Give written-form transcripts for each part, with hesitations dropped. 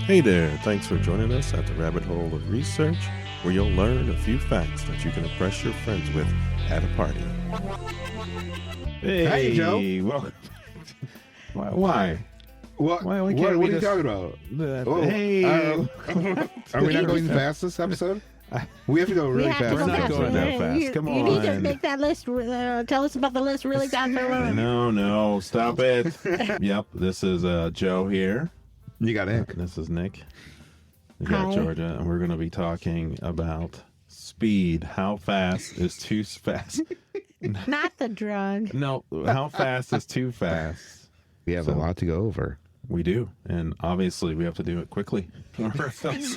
Hey there, thanks for joining us at the Rabbit Hole of Research, where you'll learn a few facts that you can impress your friends with at a party. Hey, Joe. Welcome. Why? What are you talking about? Hey. Are we not going fast this episode? We have to go really fast. We're not going that fast. Come You on. need to make that list. Tell us about the list really fast. No, stop it. Yep, this is Joe here. You got Nick. This is Nick. We got Hi. Georgia, and we're going to be talking about speed. How fast is too fast? Not the drug. No, how fast is too fast? We have a lot to go over. We do, and obviously we have to do it quickly. Or else there's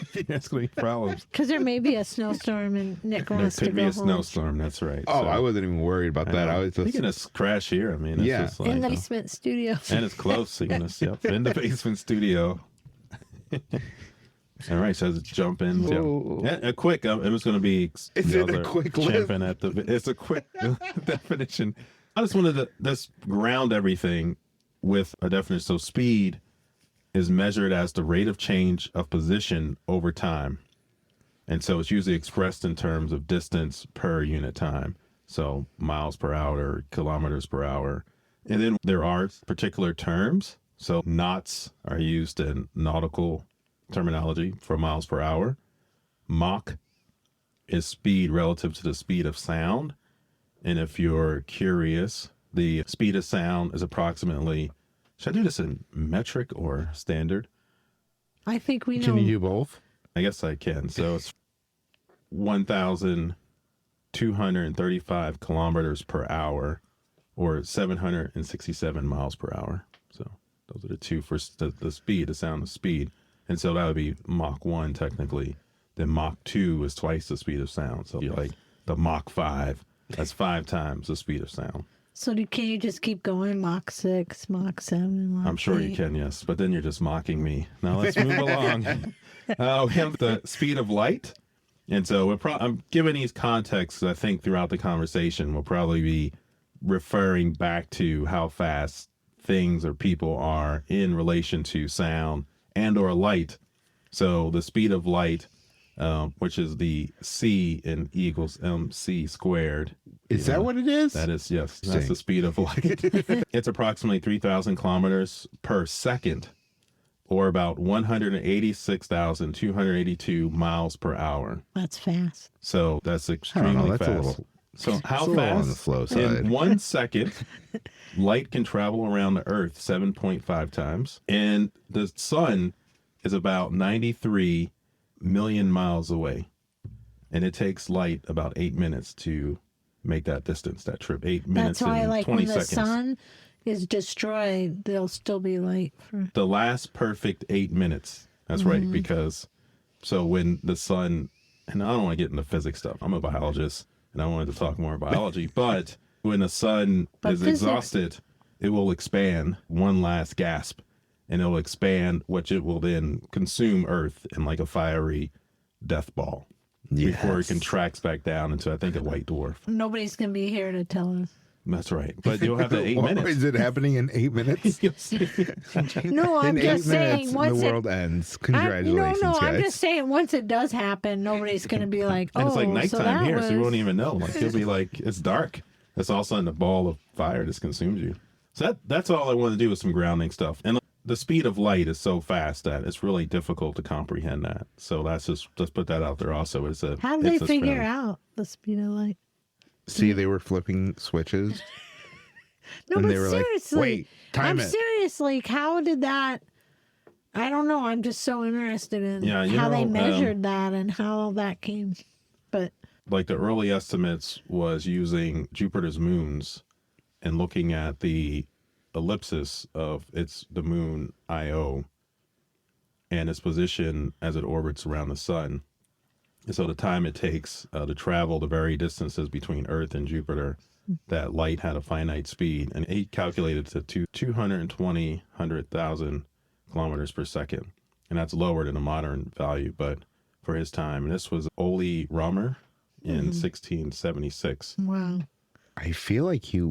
going to be problems. Because there may be a snowstorm and Nick There wants to could be go a home. snowstorm, that's right. Oh, So, I wasn't even worried about that. I was you just can just crash here. I mean, it's Yeah. just like, In the basement studio. and it's close. So you can just, yep, in the basement studio. All right, so let's jump in. Whoa. Yeah, a quick. It was going to be. Is you it guys a are quick list? champing at the. It's a quick definition. I just wanted to just ground everything with a definition. So speed is measured as the rate of change of position over time, and so it's usually expressed in terms of distance per unit time. So miles per hour, kilometers per hour, and then there are particular terms. So knots are used in nautical terminology for miles per hour. Mach is speed relative to the speed of sound. And if you're curious, the speed of sound is approximately, should I do this in metric or standard? I think we know. Can you do both? I guess I can. So it's 1,235 kilometers per hour or 767 miles per hour. So those are the two for the speed, the sound of speed. And so that would be Mach 1 technically. Then Mach 2 is twice the speed of sound. So you're like the Mach 5, that's 5 times the speed of sound. So can you just keep going? Mach 6, Mach 7, Mach I'm sure 8. you can, yes. But then you're just mocking me. Now let's move along. We have the speed of light. And so I'm giving these contexts, I think, throughout the conversation. We'll probably be referring back to how fast things or people are in relation to sound and or light. So the speed of light, which is the C in E equals MC squared. Is that what it is? That is, yes. That's the speed of light. It's approximately 3,000 kilometers per second, or about 186,282 miles per hour. That's fast. So that's I don't extremely know. That's fast. a little. So how it's a little fast? on the slow In side. 1 second, light can travel around the Earth 7.5 times, and the sun is about 93 million miles away, and it takes light about 8 minutes to make that distance, that trip. 8 minutes That's why, and like, 20 when seconds. the sun is destroyed, there'll still be light. The last perfect 8 minutes. That's right, because so when the sun, and I don't want to get into physics stuff. I'm a biologist, and I wanted to talk more biology, but when the sun But is physics- exhausted, it will expand one last gasp, and it will expand, which it will then consume Earth in like a fiery death ball before it Yes. contracts back down into, I think, a white dwarf. Nobody's going to be here to tell us. That's right. But you'll have the 8 What, minutes. is it happening in 8 minutes? You'll see. No, I'm in just 8 saying. minutes, Once the it, world ends. I'm Congratulations, guys. just saying once it does happen, nobody's going to be like, oh, And it's like so nighttime that here, was... so you won't even know. Like you'll be like, it's dark. It's all of a sudden a ball of fire just consumes you. So that's all I want to do with some grounding stuff. And the speed of light is so fast that it's really difficult to comprehend that. So let's put that out there also. How did they figure out the speed of light? See, they were flipping switches. No, And but they were like, seriously, "Wait, time I'm it." serious. Like, how did that? I don't know. I'm just so interested in Yeah, you how they know, measured that and how that came. But Like the early estimates was using Jupiter's moons and looking at the ellipsis of the moon Io and its position as it orbits around the sun. And so the time it takes to travel the very distances between Earth and Jupiter, that light had a finite speed. And he calculated to 220,000 kilometers per second. And that's lower than a modern value, but for his time. And this was Ole Romer in 1676. wow, I feel like he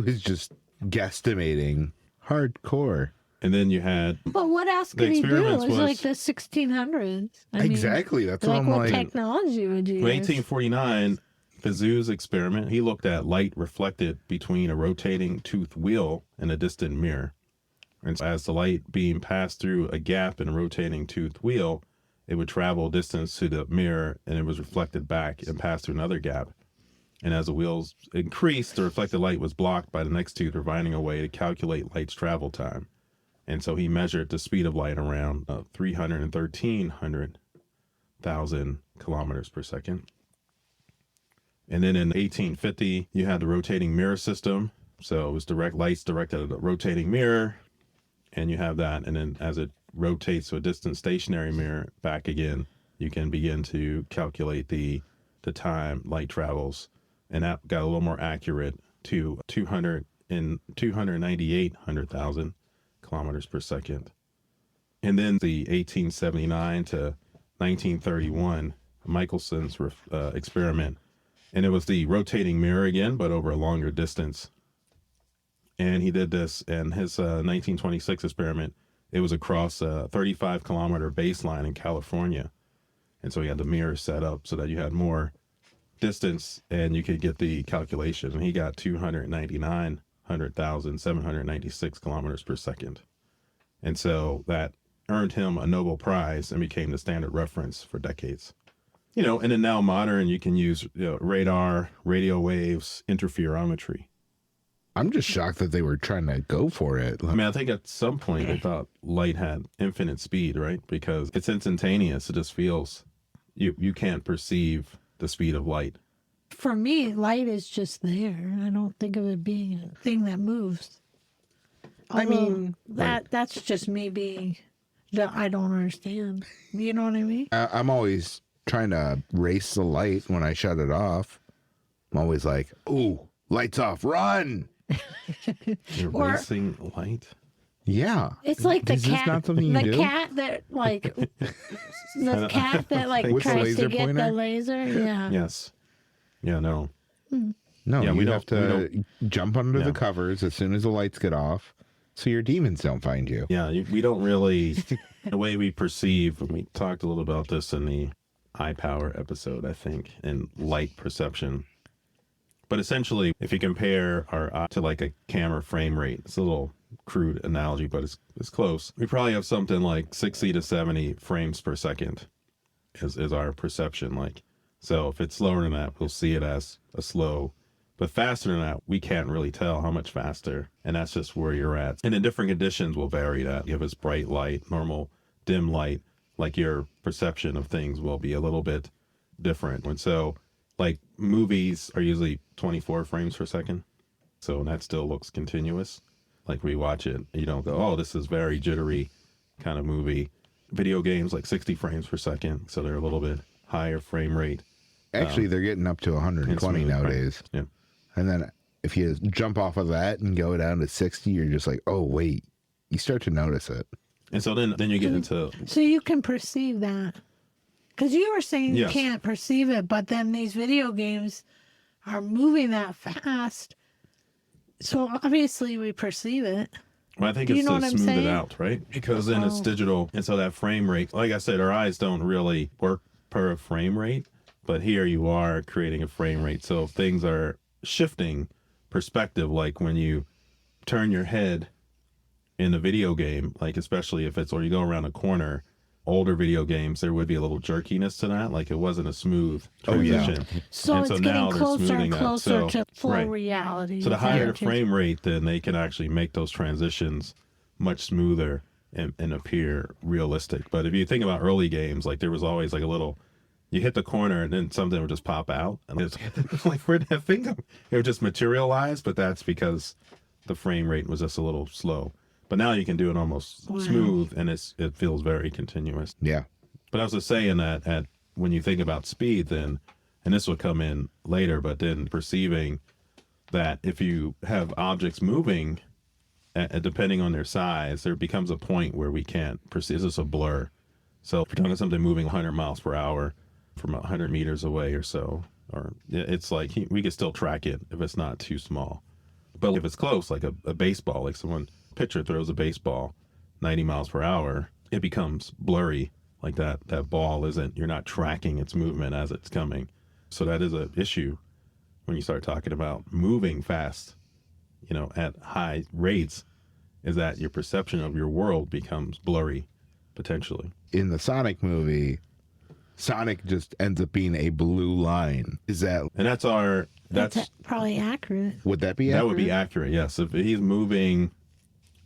was just guesstimating hardcore. And then you had But what else The could he do? It experiments was was- like the 1600s. I mean, Exactly. That's what like I'm what like. technology would you in use? 1849, Fizeau's experiment, he looked at light reflected between a rotating tooth wheel and a distant mirror. And so as the light beam passed through a gap in a rotating tooth wheel, it would travel distance to the mirror and it was reflected back and passed through another gap. And as the wheels increased, the reflected light was blocked by the next tooth, providing a way to calculate light's travel time. And so he measured the speed of light around 313,000 kilometers per second. And then in 1850, you had the rotating mirror system. So it was direct lights directed at a rotating mirror. And you have that. And then as it rotates to a distant stationary mirror back again, you can begin to calculate the time light travels. And that got a little more accurate to 298,000 kilometers per second. And then the 1879 to 1931 Michelson's experiment, and it was the rotating mirror again, but over a longer distance. And he did this, and his 1926 experiment, it was across a 35-kilometer baseline in California. And so he had the mirror set up so that you had more distance and you could get the calculation. And he got 299,796 kilometers per second. And so that earned him a Nobel Prize and became the standard reference for decades. You know, and then now modern, you can use radar, radio waves, interferometry. I'm just shocked that they were trying to go for it. I mean, I think at some point they thought light had infinite speed, right? Because it's instantaneous. It just feels, you can't perceive the speed of light. For me, light is just there. I don't think of it being a thing that moves. I mean, that's just me being that I don't understand. You know what I mean? I'm always trying to race the light when I shut it off. I'm always like, "Ooh, lights off, run!" You're Or- racing light. Yeah, It's like the Is this cat. not something you the do? cat that like the cat that like With the tries laser to get pointer? the laser. Yeah. Yes. Yeah, no. No, Yeah, you we have to jump under Yeah. the covers as soon as the lights get off, so your demons don't find you. Yeah, we don't really, the way we perceive, and we talked a little about this in the eye power episode, I think, and light perception. But essentially, if you compare our eye to like a camera frame rate, it's a little crude analogy, but it's close. We probably have something like 60 to 70 frames per second is our perception. Like, so if it's slower than that, we'll see it as a slow. But faster than that, we can't really tell how much faster. And that's just where you're at. And in different conditions will vary that. If it's bright light, normal, dim light, like your perception of things will be a little bit different. And so like movies are usually 24 frames per second. So that still looks continuous. Like we watch it, you don't go, oh, this is very jittery kind of movie. Video games like 60 frames per second. So they're a little bit higher frame rate. Actually, they're getting up to 120 It's smooth, right? nowadays. Yeah. And then if you jump off of that and go down to 60, you're just like, oh, wait. You start to notice it. And so then you get into, So you can perceive that. Because you were saying you Yes. can't perceive it, but then these video games are moving that fast. So obviously we perceive it. well, I think Do you it's know to what I'm smooth it saying? out, right? Because then it's Oh. digital. And so that frame rate, like I said, our eyes don't really work per frame rate, but here you are creating a frame rate. So if things are shifting perspective, like when you turn your head in a video game, like especially if it's, or you go around a corner, older video games, there would be a little jerkiness to that. Like it wasn't a smooth Oh, yeah. transition. So And it's so getting now they're closer smoothing and that. closer So- to full right. reality. So the Is that higher the what you're- frame rate, then they can actually make those transitions much smoother and appear realistic. But if you think about early games, like there was always like a little, you hit the corner and then something would just pop out. And it's like, where'd that thing go? It would just materialize, but that's because the frame rate was just a little slow. But now you can do it almost Wow. smooth and it feels very continuous. Yeah. But I was just saying that when you think about speed, then, and this will come in later, but then perceiving that if you have objects moving, depending on their size, there becomes a point where we can't perceive. It's just a blur. So if you're talking something moving 100 miles per hour from 100 meters away or so, or it's like we can still track it if it's not too small. But if it's close, like a baseball, like someone pitcher throws a baseball, 90 miles per hour, it becomes blurry. Like that ball isn't, you're not tracking its movement as it's coming. So that is an issue when you start talking about moving fast, at high rates, is that your perception of your world becomes blurry, potentially. In the Sonic movie, Sonic just ends up being a blue line. Is that... And That's probably accurate. Would that be that accurate? would be accurate, yes. If he's moving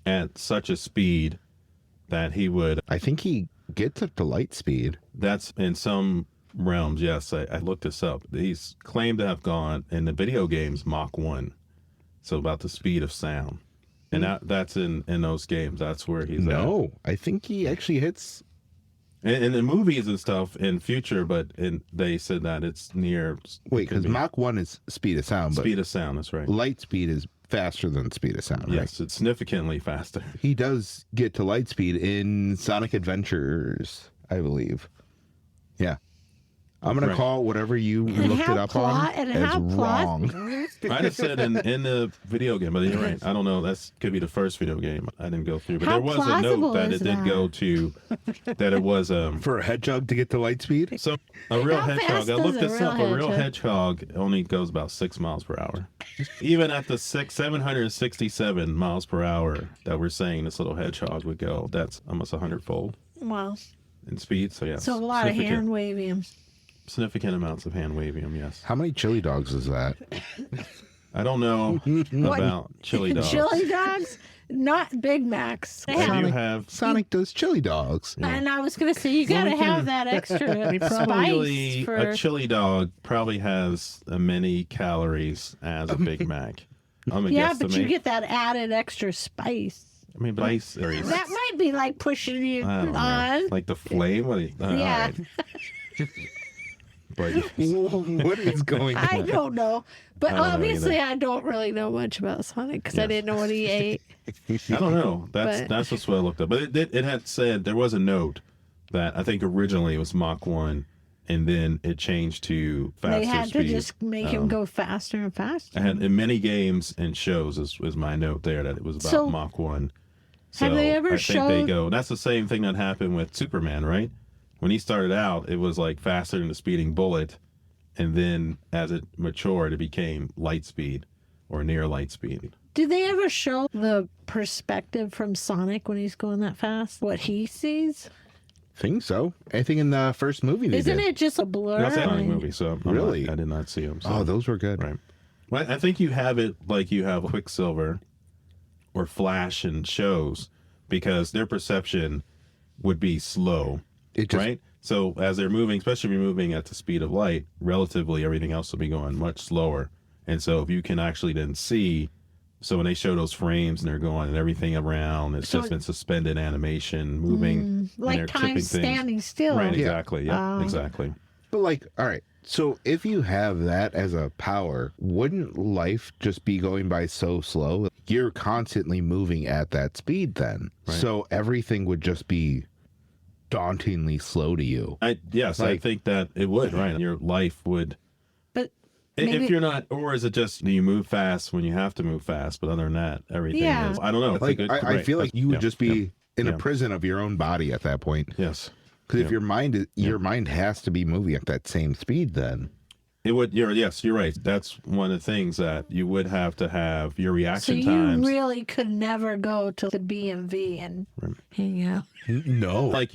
at such a speed that he would... I think he gets up to light speed. That's in some realms, yes. I looked this up. He's claimed to have gone in the video games Mach 1. So about the speed of sound. And that's in those games. That's where he's at. No, I think he actually hits... In the movies and stuff in future, but they said that it's near... Wait, because Mach 1 is speed of sound, but speed of sound, that's right. light speed is faster than speed of sound, right? Yes, it's significantly faster. He does get to light speed in Sonic Adventures, I believe. Yeah. I'm going to call whatever you looked it up on as wrong. I just said in the video game, but you're right. I don't know. That could be the first video game I didn't go through. But there was a note that it did go to, that it was... For a hedgehog to get to light speed? So a real hedgehog, I looked this up, a real hedgehog? hedgehog only goes about 6 miles per hour. Even at the 767 miles per hour that we're saying this little hedgehog would go, that's almost 100-fold Wow. in speed. So yeah, So a lot of hand waving. Significant amounts of hand waving, yes. How many chili dogs is that? I don't know about chili dogs. Chili dogs? Not Big Macs. Sonic does chili dogs. Yeah. And I was going to say, you got to have that extra Probably spice. A chili dog probably has as many calories as a Big Mac. Yeah, but you get that added extra spice. I mean, spice. That might be like pushing you on. Like the flame? Yeah. But what is going on? I don't know. But obviously I don't really know much about Sonic because I didn't know what he ate. I don't know. That's what I looked up. But it had said, there was a note that I think originally it was Mach 1 and then it changed to faster speed. They had to just make him go faster and faster. And in many games and shows is my note there that it was about Mach 1. So have they ever shown... think they go. That's the same thing that happened with Superman, right? When he started out, it was like faster than a speeding bullet. And then as it matured, it became light speed or near light speed. Do they ever show the perspective from Sonic when he's going that fast? What he sees? I think so. I think in the first movie they Isn't did. it just a blur? That's a movie, so really? I did not see them. So. Oh, those were good. Right. Well, I think you have it like you have Quicksilver or Flash in shows because their perception would be slow. Right? So as they're moving, especially if you're moving at the speed of light, relatively everything else will be going much slower. And so if you can actually then see, so when they show those frames and they're going and everything around, it's just in suspended animation, moving. Like time standing still. Right, exactly. Yeah, exactly. But like, all right, so if you have that as a power, wouldn't life just be going by so slow? You're constantly moving at that speed then. Right. So everything would just be dauntingly slow to you. I think that it would, right? Your life would. But if you're not, or is it just you move fast when you have to move fast? But other than that, everything is. I don't know. Like I feel like you would just be in a prison of your own body at that point. Yes. Because if your mind has to be moving at that same speed, then it would. You're right. That's one of the things that you would have to have your reaction times. So you really could never go to the BMV and hang out. No. Like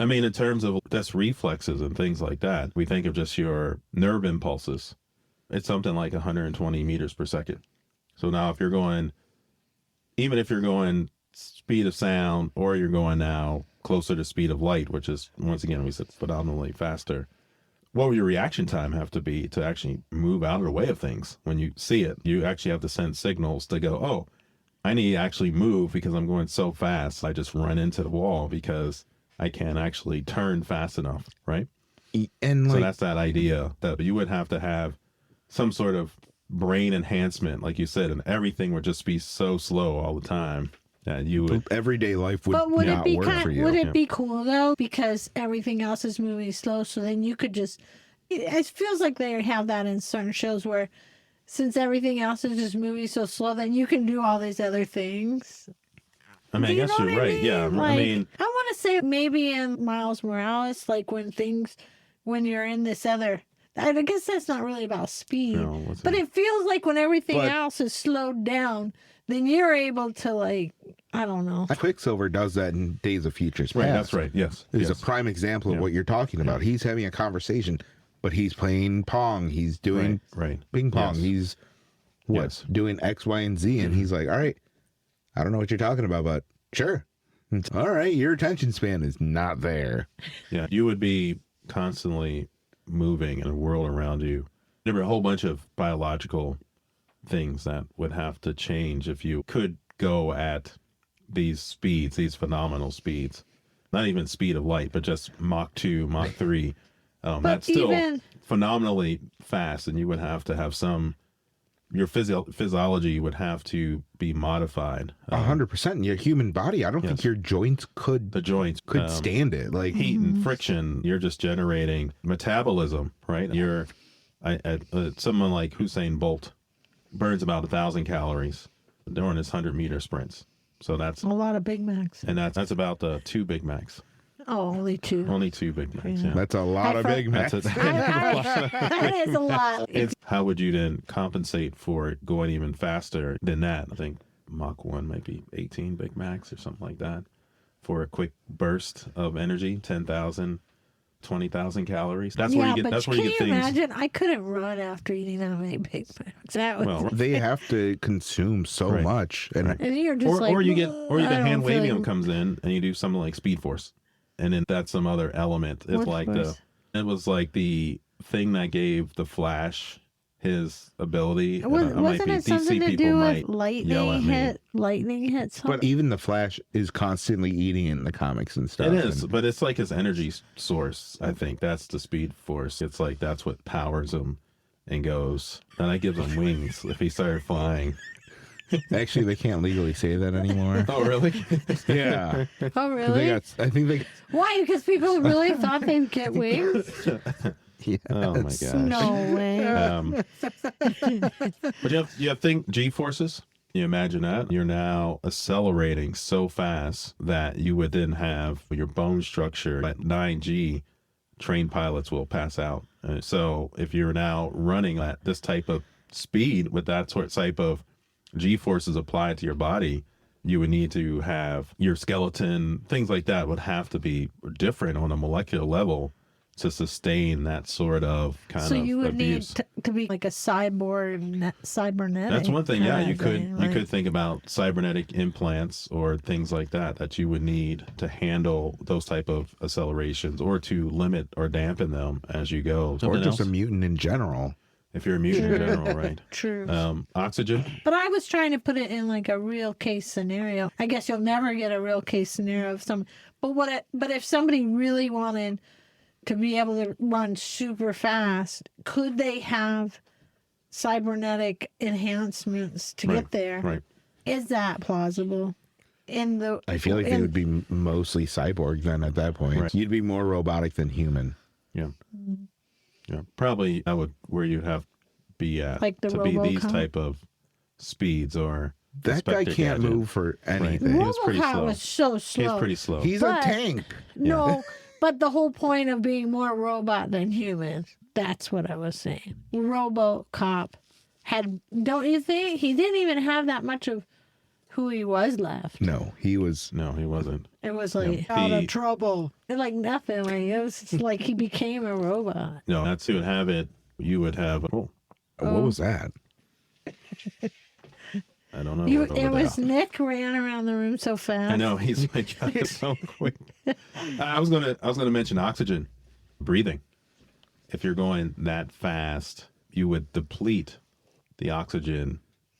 I mean, in terms of just reflexes and things like that, we think of just your nerve impulses. It's something like 120 meters per second. So now even if you're going speed of sound or you're going now closer to speed of light, which is, once again, we said phenomenally faster, what would your reaction time have to be to actually move out of the way of things? When you see it, you actually have to send signals to go, oh, I need to actually move because I'm going so fast. I just run into the wall because I can't actually turn fast enough, right? And so that's that idea that you would have to have some sort of brain enhancement, like you said, and everything would just be so slow all the time that you would... Everyday life would not work for you. Would it be cool, though, because everything else is moving slow, so then you could just... It feels like they have that in certain shows where since everything else is just moving so slow, then you can do all these other things. I mean, I Do you guess know you're what I right. Yeah. mean? I mean, I want to say maybe in Miles Morales, like when you're in this other, I guess that's not really about speed, no, what's but it feels like when everything But- else is slowed down, then you're able to like, I don't know. Quicksilver does that in Days of Futures right. Past. That's right. Yes. Is yes. a prime example of Yeah. what you're talking about. He's having a conversation, but he's playing Pong. He's doing Right. ping pong. Yes. He's Yes. doing X, Y, and Z. And he's like, all right, I don't know what you're talking about, but sure. It's, all right, your attention span is not there. Yeah. You would be constantly moving in a world around you. There were a whole bunch of biological things that would have to change if you could go at these speeds, these phenomenal speeds. Not even speed of light, but just Mach 2, Mach 3. That's still even- phenomenally fast, and you would have to have your physiology would have to be modified. 100%. Your human body, I don't think Yes. your joints could The joints could stand it. Like, heat and friction. You're just generating metabolism, right? Someone like Usain Bolt burns about 1,000 calories during his 100-meter sprints. So that's A lot of Big Macs. that's about 2 Big Macs. Oh, only two. Only 2 Big Macs. Yeah. that's a lot of Big Macs. That's it. That is a lot. It's how would you then compensate for going even faster than that? I think Mach 1 might be 18 Big Macs or something like that for a quick burst of energy, 10,000, 20,000 calories. That's where you get. But That's where can you get you things. imagine? I couldn't run after eating that many Big Macs. That was, Well, They have to consume so Right. much. And and you're just like, or you get the I don't hand feel wavium like- comes in and you do something like Speed Force, and then that's some other element. It's What like force? it was like the thing that gave the Flash his ability. And Wasn't might be it something DC to people do might with yell at me. lightning hit something? but even the Flash is constantly eating in the comics and stuff. It is, And but it's like his energy source. I think that's the Speed Force. It's like that's what powers him and goes. And that gives him wings if he started flying. actually, they can't legally say that anymore. Oh, really? Yeah. Oh, 'Cause really? I think they. Why? Because people really thought they'd get wings? Oh my gosh. No way. But you have think G forces. You imagine that you're now accelerating so fast that you would then have your bone structure at 9G. Trained pilots will pass out. So if you're now running at this type of speed with that type of G forces applied to your body, you would need to have your skeleton, things like that would have to be different on a molecular level to sustain that sort of kind So of you would abuse. need to be like a cybernetic. That's one thing. Yeah, kinda you could thing, you right? could think about cybernetic implants or things like that you would need to handle those type of accelerations or to limit or dampen them as you go. Or Something just else? a mutant in general. If you're a mutant in general, right? True. Oxygen. But I was trying to put it in like a real case scenario. I guess you'll never get a real case scenario of some. But if somebody really wanted to be able to run super fast, could they have cybernetic enhancements to get there? Right. Is that plausible? I feel like they would be mostly cyborg then at that point. Right. You'd be more robotic than human. Yeah. Yeah. Probably that would where you'd have be at Like the to be these RoboCop? type of speeds or That guy Inspector can't Gadget. move for Right. anything. He was pretty RoboCop slow. was so slow. He's pretty slow. He's But- a tank. No, but the whole point of being more robot than human, that's what I was saying. RoboCop don't you think? He didn't even have that much of who he was left. No, he was. No, he wasn't. It was like, No, out he- of trouble. Like nothing. Like, it was just like he became a robot. No, that's who would have it. You would have. Oh, What was that? I don't know. It was Nick ran around the room so fast. I know he's like so quick. I was gonna mention oxygen, breathing. If you're going that fast, you would deplete the oxygen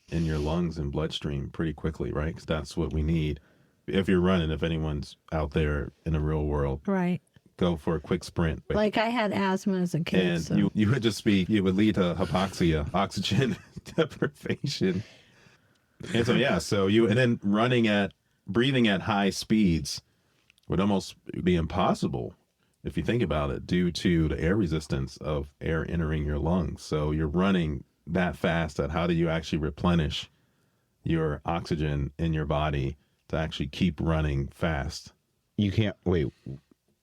in your lungs and bloodstream pretty quickly, right? Because that's what we need. If you're running, if anyone's out there in the real world, Right. go for a quick sprint. Like I had asthma as a kid. and So. you would just be, you would lead to hypoxia, oxygen deprivation. And so, yeah, and then breathing at high speeds would almost be impossible if you think about it, due to the air resistance of air entering your lungs. So you're running that fast that how do you actually replenish your oxygen in your body to actually keep running fast. You can't wait.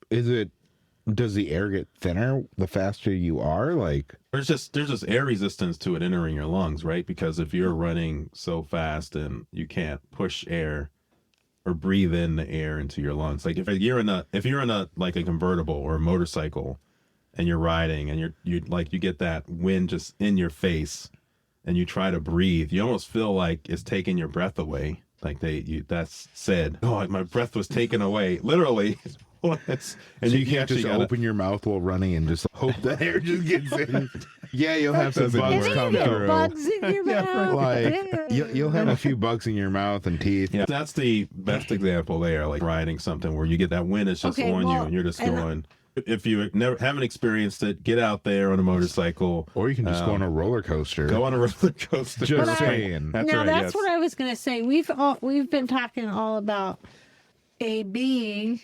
Does the air get thinner the faster you are? Like, There's just air resistance to it entering your lungs, right? Because if you're running so fast and you can't push air or breathe in the air into your lungs, like if you're in a like a convertible or a motorcycle and you're riding and you get that wind just in your face and you try to breathe, you almost feel like it's taking your breath away. Like that's said, oh, my breath was taken away, literally. And so you can't just open your mouth while running and just hope the air just gets in. Yeah, you'll have some bugs come through. Bugs in your mouth. Like you'll have a few bugs in your mouth and teeth. Yeah, that's the best example there. Like riding something where you get that wind is just on you and you're just going. If you haven't experienced it, get out there on a motorcycle, or you can just go on a roller coaster. Go on a roller coaster. Just saying. That's what I was going to say. We've been talking all about a being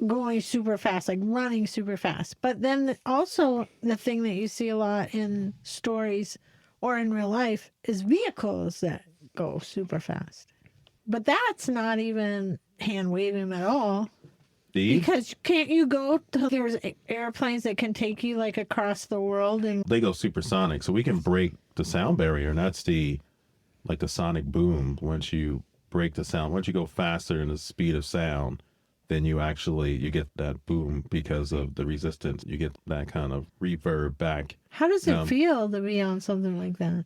going super fast, like running super fast. But then also the thing that you see a lot in stories or in real life is vehicles that go super fast. But that's not even hand waving at all. Because can't you go to, there's airplanes that can take you like across the world and they go supersonic, so we can break the sound barrier, and that's the sonic boom. Once you break the sound, once you go faster than the speed of sound, then you get that boom because of the resistance. You get that kind of reverb back. How does it feel to be on something like that?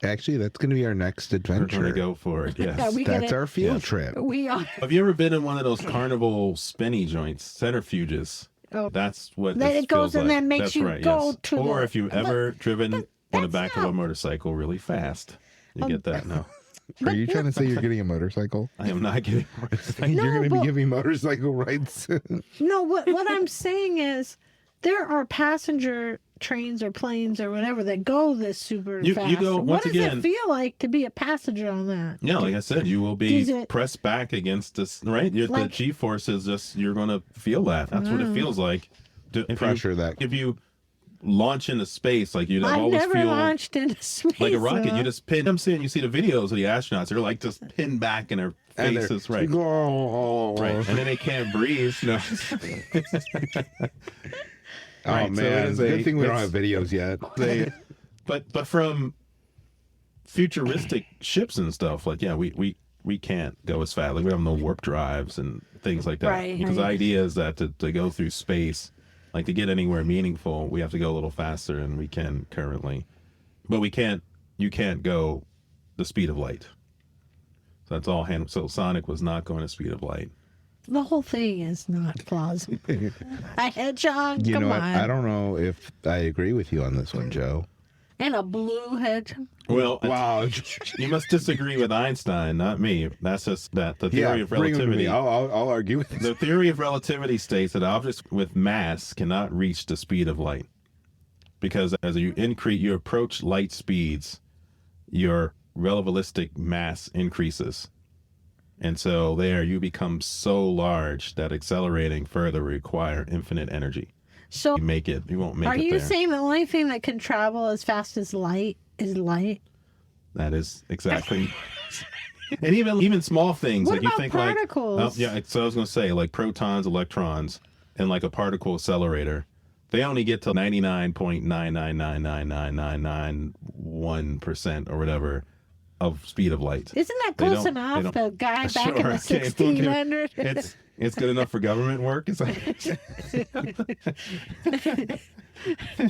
Actually, that's going to be our next adventure. We're going to go for it, yes. That's our field trip. We are. Have you ever been in one of those carnival spinny joints, centrifuges? Oh. That's what Then this it goes feels and like. then makes That's you right, go yes. to Or the... if you've ever driven on the back of not- a motorcycle really fast. You get that now. Are you trying to say you're getting a motorcycle? I am not getting a motorcycle. You're going to be giving motorcycle rides soon. No, what I'm saying is there are passenger trains or planes or whatever that go this super fast. You go, what once does again, it feel like to be a passenger on that? Yeah, like I said, you will be pressed back against this, right? The G-force is just, you're going to feel that. That's what it feels like. If you launch into space, like you'd always never feel launched into space. like a rocket. You just pin. I'm saying, you see the videos of the astronauts, they're like just pinned back in their faces, right? Right, and then they can't breathe. No. Oh right, man, so good thing we don't have videos yet. But from futuristic ships and stuff, like we can't go as fast. Like we have no warp drives and things like that. Right. Because the idea is that to go through space, like to get anywhere meaningful, we have to go a little faster than we can currently. But you can't go the speed of light. So that's all so Sonic was not going the speed of light. The whole thing is not plausible. A hedgehog, come on. I don't know if I agree with you on this one, Joe. And a blue hedgehog. Well, wow, you must disagree with Einstein, not me. That's just that the theory of relativity. I'll argue with the theory of relativity states that objects with mass cannot reach the speed of light, because as you approach light speeds, your relativistic mass increases. And so there you become so large that accelerating further will require infinite energy. So you won't make it there. Are you saying the only thing that can travel as fast as light is light? That is exactly. And even small things, what like you about think particles? So I was going to say, like protons, electrons, and like a particle accelerator, they only get to 99.9999991% or whatever of speed of light. Isn't that close enough? The guy back in the 1600s. It's good enough for government work. It's like,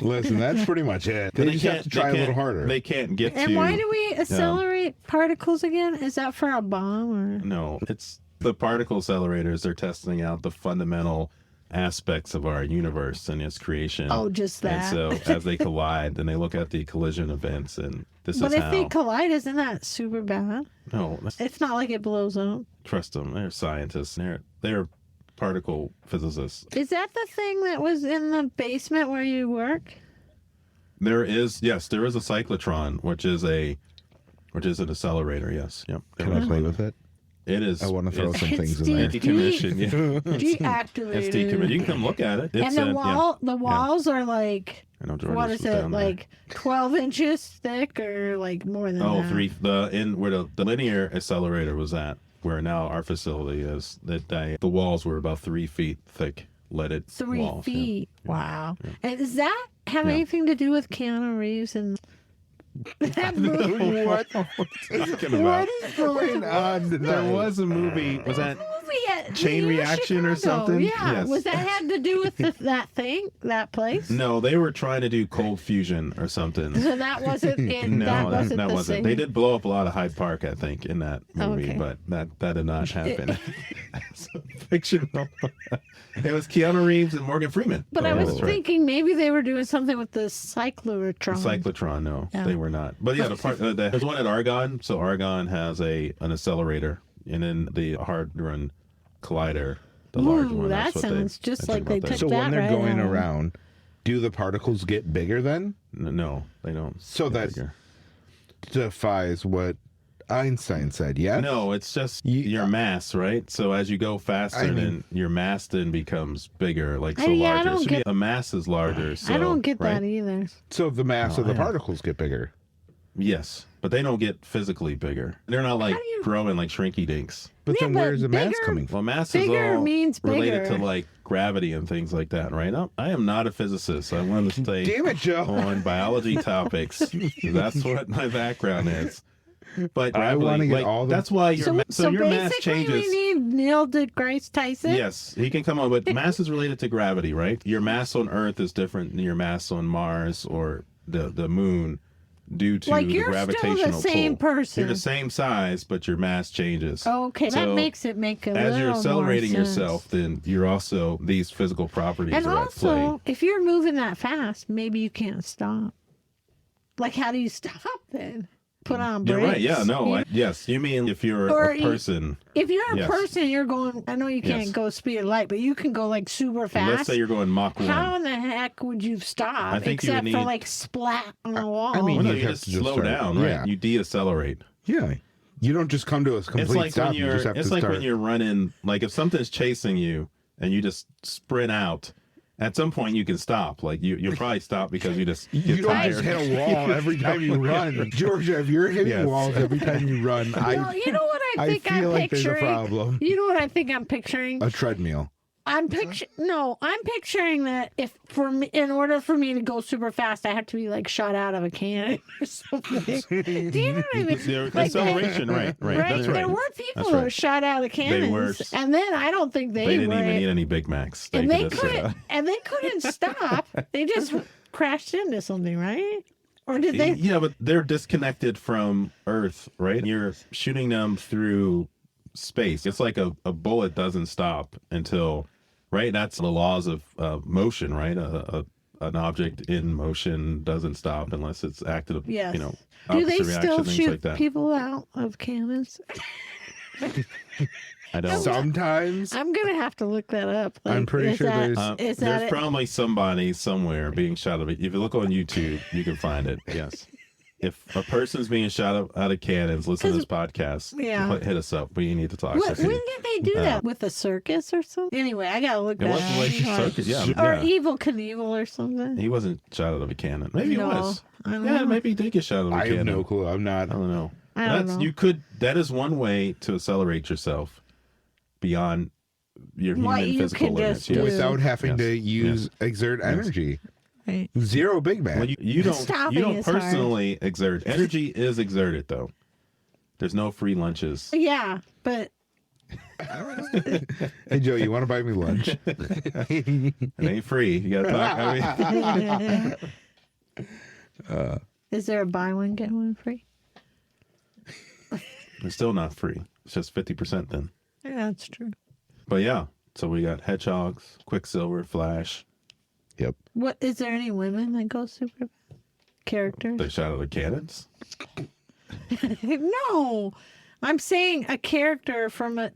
listen, that's pretty much it. They just have to try a little harder. They can't get and to. And why do we accelerate particles again? Is that for a bomb or? No, it's the particle accelerators. They're testing out the fundamental aspects of our universe and its creation. Oh, just that. And so as they collide, then they look at the collision events, and this is how. But if they collide, isn't that super bad? No, it's not like it blows up. Trust them; they're scientists. They're particle physicists. Is that the thing that was in the basement where you work? There is a cyclotron, which is an accelerator. Yes. Yep. Can I play with it? It is. I want to throw some things in there. Decommissioned. Deactivated. It's decommissioned. You can come look at it. And the walls are like, what is it, like 12 inches thick or like more than that? Where the linear accelerator was at where now our facility is. The walls were about 3 feet thick, leaded 3 walls. feet. Wow. And does that have anything to do with Keanu Reeves and that movie? What? Talking about. What is going on There tonight? was a movie. Was that movie Chain near Reaction or Chicago? something? Yeah. Yes. Was that had to do with that thing, that place? No, they were trying to do cold fusion or something. So that wasn't it. No, that wasn't that the wasn't. same. They did blow up a lot of Hyde Park, I think, in that movie, Okay. but that did not happen. It's fictional. It was Keanu Reeves and Morgan Freeman. But I Oh, was that's right. thinking maybe they were doing something with the cyclotron. Cyclotron, no, Yeah. they were not. But yeah, there's one at Argonne. So Argonne has an accelerator, and then the Hadron Collider, the large Ooh, one. that that's what sounds just I think like they about that. took So when that they're right going out. around, do the particles get bigger then? No, they don't. So get that bigger. defies what Einstein said, yeah? No, it's just your mass, right? So as you go faster, I mean- then your mass then becomes bigger, like so Yeah, I larger. don't It should get- be a mass is larger. So, I don't get right? that either. So the mass Oh, of the yeah. particles get bigger. Yes, but they don't get physically bigger. They're not like do you- growing like shrinky dinks. But Yeah, then but where's the mass bigger- coming from? Well, mass Bigger is all means related bigger. to like gravity and things like that, right? I am not a physicist. I want to stay Damn it, Joe. on biology topics. That's what my background is. But I gravity, wanna get like, all the- that's why your so your mass basically changes. we need Neil deGrasse Tyson. Yes, he can come on, but mass is related to gravity, right? Your mass on Earth is different than your mass on Mars or the moon due to Like, the you're still the gravitational same pull. person. You're the same size, but your mass changes. Okay, that So, makes it make a As little you're accelerating more sense. yourself, then you're also these physical properties And are at play. also, if you're moving that fast, maybe you can't stop. Like, how do you stop then? Put on brakes. You're right. Yeah. No. Yes. You mean if you're Or a person? If you're a Yes. person, you're going. I know you can't Yes. go speed of light, but you can go like super fast. Let's say you're going Mach 1. How in the heck would you stop? I think you would except for need- like splat on the wall. I mean, Well, no, you'd you have just to just slow start- down, right? yeah. You decelerate. Yeah. You don't just come to a complete It's like stop. when You just have it's to like start. when you're running. Like if something's chasing you and you just sprint out, at some point you can stop. Like you'll probably stop because you just get You don't tired. just hit a wall every time you run. Georgia, if you're hitting Yes. walls every time you run, no, you know what I I think feel I'm like there's a picturing? problem. You know what I think I'm picturing? A treadmill. I'm picturing that in order for me to go super fast, I have to be like shot out of a cannon or something. Do you know what I mean? Their Like, acceleration, right? Right. That's right. There were people That's who right. were shot out of cannons, were- and then I don't think They didn't were. even need any Big Macs. and they could just, couldn't. And they couldn't stop. They just crashed into something, right? Or did they? Yeah, but they're disconnected from Earth, right? You're shooting them through space. It's like a bullet doesn't stop until, right? That's the laws of motion, right? An object in motion doesn't stop unless it's acted, Yes. you know, Do opposite they reaction, still things shoot like that. people out of cannons? I don't. Sometimes. I'm gonna have to look that up. Like, I'm pretty is sure that- there's- is There's that it? probably somebody somewhere being shot at. If you look on YouTube, you can find it. Yes. If a person's being shot out of cannons, listen to this podcast. Yeah. Hit us up. We need to talk. When did they do that with a circus or something? Anyway, I gotta look It that wasn't like up. circus. Yeah. Or yeah. Evil Knievel or something. He wasn't shot out of a cannon. Maybe No, he was. I don't Yeah, know. maybe he did get shot out of a I cannon. have no clue. I'm not. I don't know. I don't know. You could. That is one way to accelerate yourself beyond your What human you physical can limits. just Yes. do. Without having Yes. to use exert energy. Right. Zero Big Mac. Well, you don't. Stopping You don't is hard. personally exert. Energy is exerted though. There's no free lunches. Yeah, but Hey Joe, you want to buy me lunch? It ain't free. You gotta talk. I mean, is there a buy one get one free? it's still not free. It's just 50% then. Yeah, that's true. But yeah. So we got Hedgehogs, Quicksilver, Flash. Yep. What is there any women that go super characters? They shot out of cannons. No, I'm saying a character from a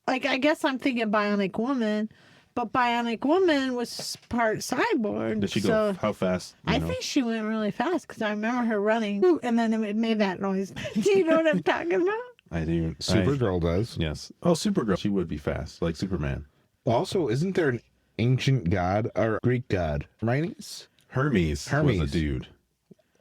like. I guess I'm thinking Bionic Woman, but Bionic Woman was part cyborg. Did she so go? How fast? You I know? think she went really fast because I remember her running, "Ooh," and then it made that noise. Do you know what I'm talking about? I do. Supergirl does. Yes. Oh, Supergirl. She would be fast, like Superman. Also, isn't there an ancient god or Greek god? Hermes? Hermes was Hermes. a dude.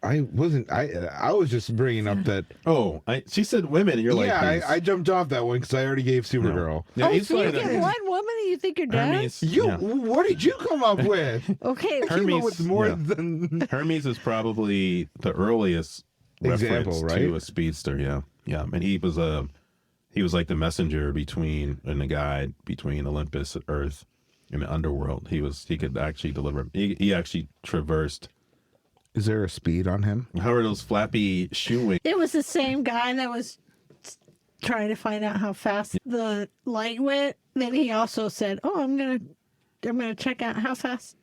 I wasn't. I was just bringing up that. Oh, she said women. You're like, Yeah, these. I jumped off that one because I already gave Supergirl. Yeah, Oh, he's so you fine. get one woman and you think you're done? Hermes. You, yeah. what did you come up with? Okay. I came up Hermes, with more yeah. than. Hermes is probably the earliest Example, reference right? to a speedster. Yeah, yeah, and he was like the messenger between and the guide between Olympus, Earth, and the underworld. He could actually deliver. He actually traversed. Is there a speed on him? How are those flappy shoe wings? It was the same guy that was trying to find out how fast the light went. Then he also said, "Oh, I'm gonna check out how fast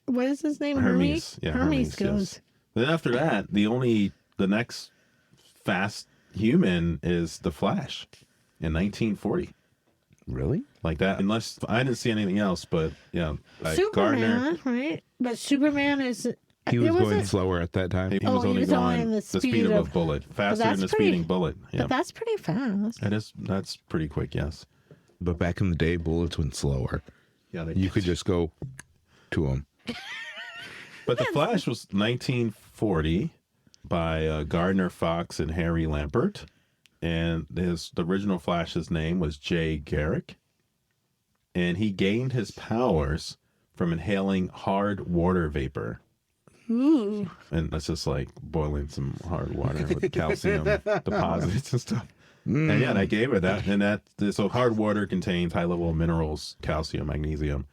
what is his name? Hermes. Yeah, Hermes goes." Yes. Then after that, the next fast human is the Flash in 1940. Really? Like that, unless I didn't see anything else, but yeah, like Superman, Gardner. right? But Superman is. He was it going wasn't- slower at that time. He Oh, was he only was only going in the the speed speed of a of- bullet, faster than that's the pretty- speeding bullet. Yeah, But that's pretty fast. that's pretty quick. Yes. But back in the day, bullets went slower. Yeah, You could just go to him. But the Flash was 1940 by Gardner Fox and Harry Lampert, and the original Flash's name was Jay Garrick, and he gained his powers from inhaling hard water vapor. Ooh. And that's just like boiling some hard water with calcium deposits and stuff. And yeah, and I gave her that. And so hard water contains high level of minerals, calcium, magnesium.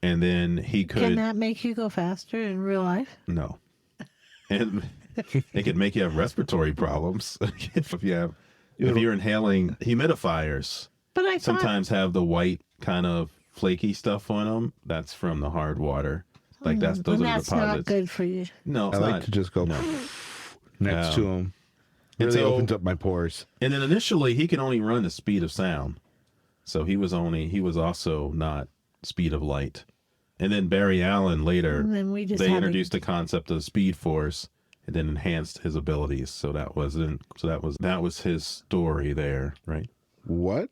And then he could. Can that make you go faster in real life? No. And it could make you have respiratory problems if you're inhaling humidifiers. But I thought Sometimes have the white kind of flaky stuff on them. That's from the hard water. Like those are the that's deposits. not good for you. No, it's I like not. to just go next to him. And Really so- opens up my pores. And then initially he can only run the speed of sound. So he was also not speed of light. And then Barry Allen later, And then we just they had introduced the concept of speed force and then enhanced his abilities. So that was his story there, right? What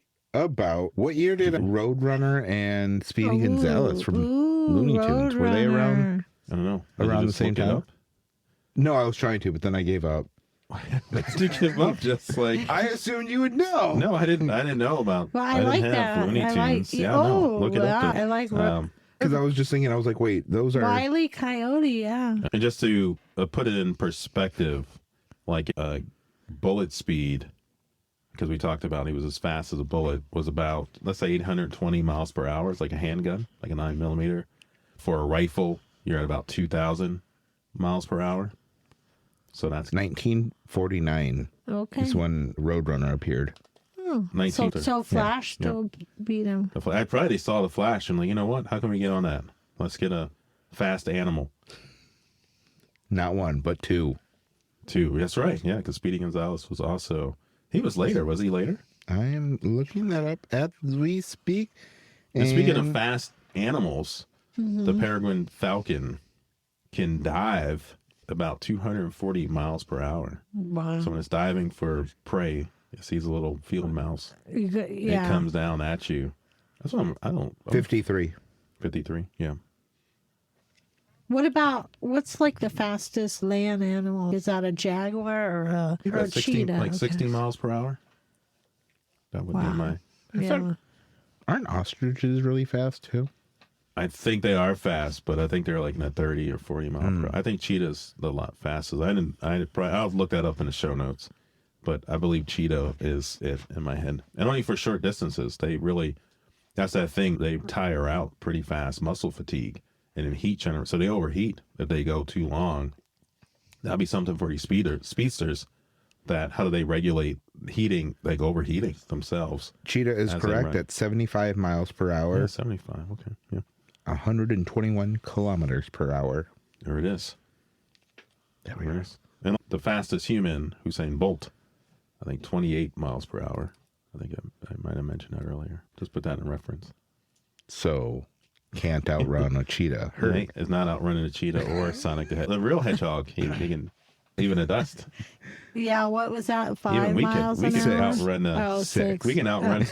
what year did Roadrunner and Speedy Gonzales from Looney Tunes, were they around? I don't know. Did you Around the just same look it time? up? No, I was trying to, but then I gave up. Did you give up? Just like I assumed you would know. no, I didn't know about. Well, I didn't like have that. Looney I like- Tunes. Yeah, no, oh, look it well, up. I like Because I was just thinking, I was like, wait, those are. Wile E. Coyote, yeah. And just to put it in perspective, like bullet speed, because we talked about he was as fast as a bullet, was about, let's say 820 miles per hour. It's like a handgun, like a 9mm. For a rifle, you're at about 2,000 miles per hour. So that's 1949 Okay. is when Roadrunner appeared. Oh, 19. so Flash still beat him. I probably saw the Flash and like, you know what? How can we get on that? Let's get a fast animal. Not one, but two. Two. That's right. Yeah, because Speedy Gonzales was also. He was later. Was he later? I am looking that up as we speak. And speaking of fast animals, Mm-hmm. the peregrine falcon can dive about 240 miles per hour. Wow. So when it's diving for prey, it sees a little field mouse. Yeah. It comes down at you. That's what I don't. 53. 53. Yeah. What's like the fastest land animal? Is that a jaguar or a About 16, cheetah? like Okay. 60 miles per hour. That would be Wow. my. Yeah. Aren't ostriches really fast too? I think they are fast, but I think they're like in a 30 or 40 mile per hour. I think cheetah's a lot fastest. I'll look that up in the show notes, but I believe cheetah is it in my head. And only for short distances. That's that thing. They tire out pretty fast, muscle fatigue, and then heat generation. So they overheat if they go too long. That'd be something for these speedsters. How do they regulate heating, like overheating themselves? Cheetah is As they correct run. at 75 miles per hour, Yeah, 75. Okay. Yeah. 121 kilometers per hour. There it is. There we There it go. is. And the fastest human, Usain Bolt, I think 28 miles per hour. I think I might have mentioned that earlier. Just put that in reference. So can't outrun a cheetah. He is not outrunning a cheetah or Sonic the Hedgehog. The real hedgehog, he can even a dust. Yeah, what was that? Even 5 we miles can an hour? outrun a Oh, six. 6. We can outrun.